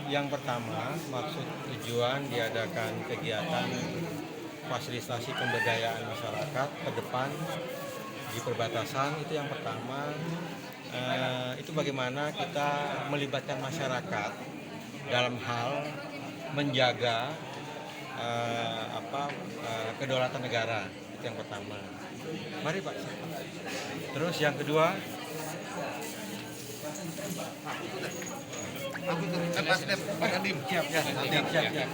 Yang pertama, maksud tujuan diadakan kegiatan fasilitasi pemberdayaan masyarakat ke depan di perbatasan itu yang pertama. Itu bagaimana kita melibatkan masyarakat dalam hal menjaga kedaulatan negara, itu yang pertama. Mari Pak. Terus yang kedua, siap ya, siap.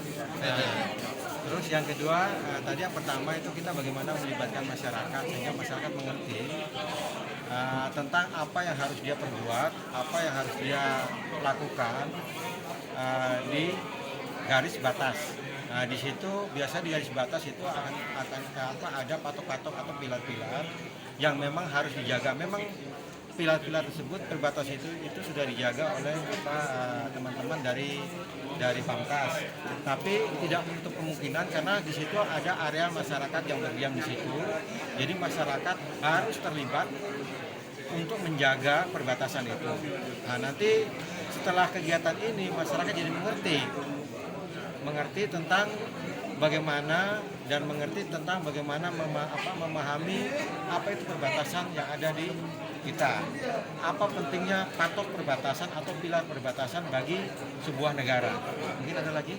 Terus yang kedua, tadi yang pertama itu kita bagaimana melibatkan masyarakat sehingga masyarakat mengerti tentang apa yang harus dia perbuat, apa yang harus dia lakukan di garis batas. Nah, di situ biasa di garis batas itu akan ada patok-patok atau pilar-pilar yang memang harus dijaga. Memang pilar-pilar tersebut perbatas itu sudah dijaga oleh teman-teman dari Pamkas. Tapi tidak menutup kemungkinan karena di situ ada area masyarakat yang berdiam di situ. Jadi masyarakat harus terlibat untuk menjaga perbatasan itu. Nah, nanti setelah kegiatan ini masyarakat jadi mengerti tentang bagaimana dan mengerti tentang bagaimana memahami apa itu perbatasan yang ada di kita. Apa pentingnya patok perbatasan atau pilar perbatasan bagi sebuah negara. Mungkin ada lagi?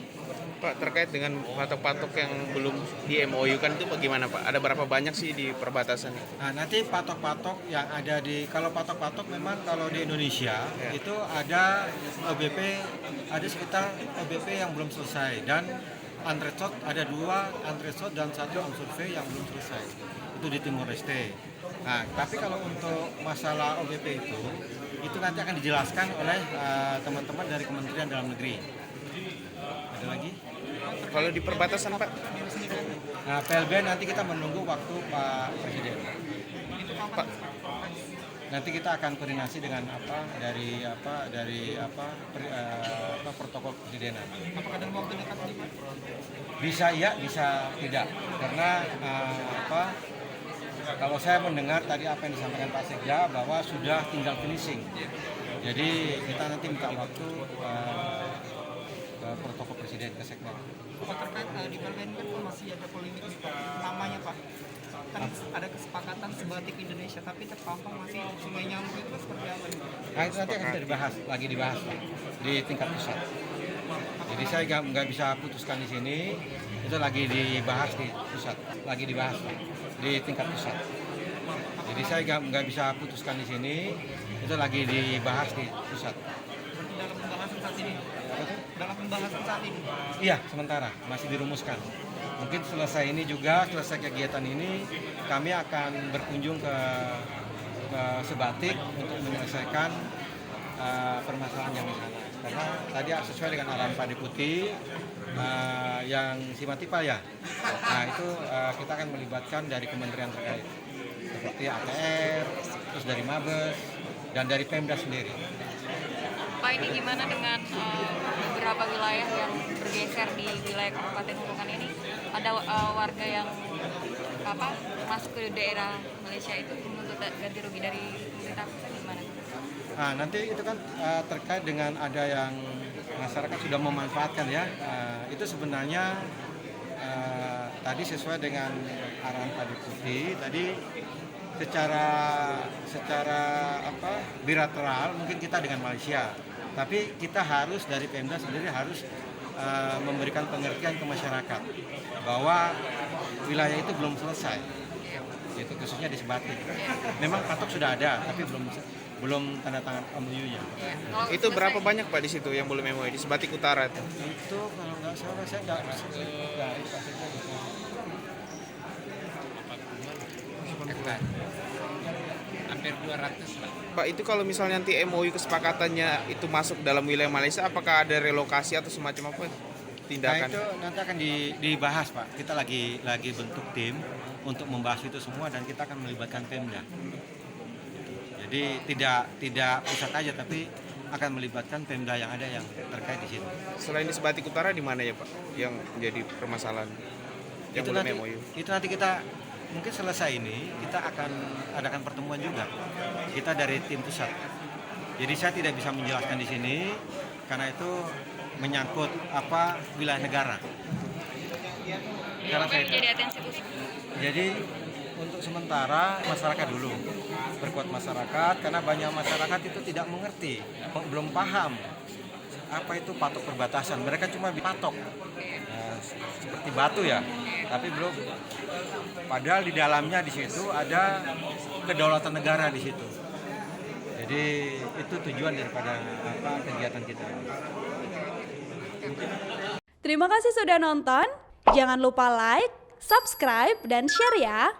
Pak, terkait dengan patok-patok yang belum di MOU kan itu bagaimana Pak? Ada berapa banyak sih di perbatasan? Nah, nanti patok-patok yang ada kalau patok-patok memang kalau di Indonesia itu ada OBP, ada sekitar OBP yang belum selesai dan unresolved ada 2 unresolved dan 1 unsurvey yang belum selesai. Itu di Timor Leste. Nah, tapi kalau untuk masalah OBP itu nanti akan dijelaskan oleh teman-teman dari Kementerian Dalam Negeri. Ada lagi? Kalau di perbatasan Pak? Nah, PLB nanti kita menunggu waktu Pak Presiden. Pak, Nanti kita akan koordinasi dengan protokol presidenan. Apakah dalam waktu dekat ini Pak? Bisa iya, bisa tidak. Karena kalau saya mendengar tadi apa yang disampaikan Pak Sekja bahwa sudah tinggal finishing. Jadi kita nanti minta waktu ke protokol presiden ke Sekda. Pak, terkait di PLN kan masih ada polemik nih Pak, namanya Pak. Kan ada kesepakatan sebatik Indonesia, tapi terpampang masih Sungai Nyamuk itu seperti apa nih Pak? Nah, itu nanti akan dibahas Pak, di tingkat pusat. Jadi saya nggak bisa putuskan di sini, itu lagi dibahas di pusat, Pak, di tingkat pusat. Jadi saya nggak bisa putuskan di sini, itu lagi dibahas di pusat. Berarti dalam pembahasan saat ini? Dalam pembahasan saat ini? Iya, sementara masih dirumuskan. Mungkin selesai kegiatan ini, kami akan berkunjung ke Sebatik untuk menyelesaikan permasalahan yang di sana. Karena tadi sesuai dengan arahan Pak Deputi yang Simatipa ya. Nah itu kita akan melibatkan dari kementerian terkait seperti ATR, terus dari Mabes dan dari Pemda sendiri. Pak, ini gimana dengan beberapa wilayah yang bergeser di wilayah Kabupaten Nunukan ini? Ada warga yang masuk ke daerah Malaysia itu menuntut ganti rugi dari pemerintah pusat, gimana? Nah, nanti itu kan terkait dengan ada yang masyarakat sudah memanfaatkan ya. Itu sebenarnya tadi sesuai dengan arahan Pak Deputi tadi secara bilateral mungkin kita dengan Malaysia. Tapi kita harus dari Pemda sendiri harus memberikan pengertian ke masyarakat bahwa wilayah itu belum selesai. Itu khususnya di Sebatik. Memang patok sudah ada, tapi belum tanda tangan MOU-nya. itu berapa banyak Pak di situ yang belum MOU di Sebatik Utara itu? Itu kalau nggak salah saya nggak Hampir 200 lah. Pak, itu kalau misalnya nanti MOU kesepakatannya itu masuk dalam wilayah Malaysia, apakah ada relokasi atau semacam apa Nah tindakan? itu nanti akan dibahas Pak. Kita lagi bentuk tim untuk membahas itu semua dan kita akan melibatkan Pemda. Jadi tidak pusat aja tapi akan melibatkan Pemda yang ada yang terkait di situ. Selain di Sebatik Utara di mana ya Pak yang menjadi permasalahan yang belum MOU? Itu nanti kita mungkin selesai ini kita akan adakan pertemuan juga. Kita dari tim pusat. Jadi saya tidak bisa menjelaskan di sini karena itu menyangkut wilayah negara. Karena Apa yang menjadi atensi khusus? jadi untuk sementara masyarakat dulu, perkuat masyarakat karena banyak masyarakat itu tidak mengerti, belum paham apa itu patok perbatasan. Mereka cuma patok seperti batu ya, tapi belum. Padahal di dalamnya di situ ada kedaulatan negara di situ. Jadi itu tujuan daripada kegiatan kita. Terima kasih sudah nonton. Jangan lupa like, subscribe, dan share ya.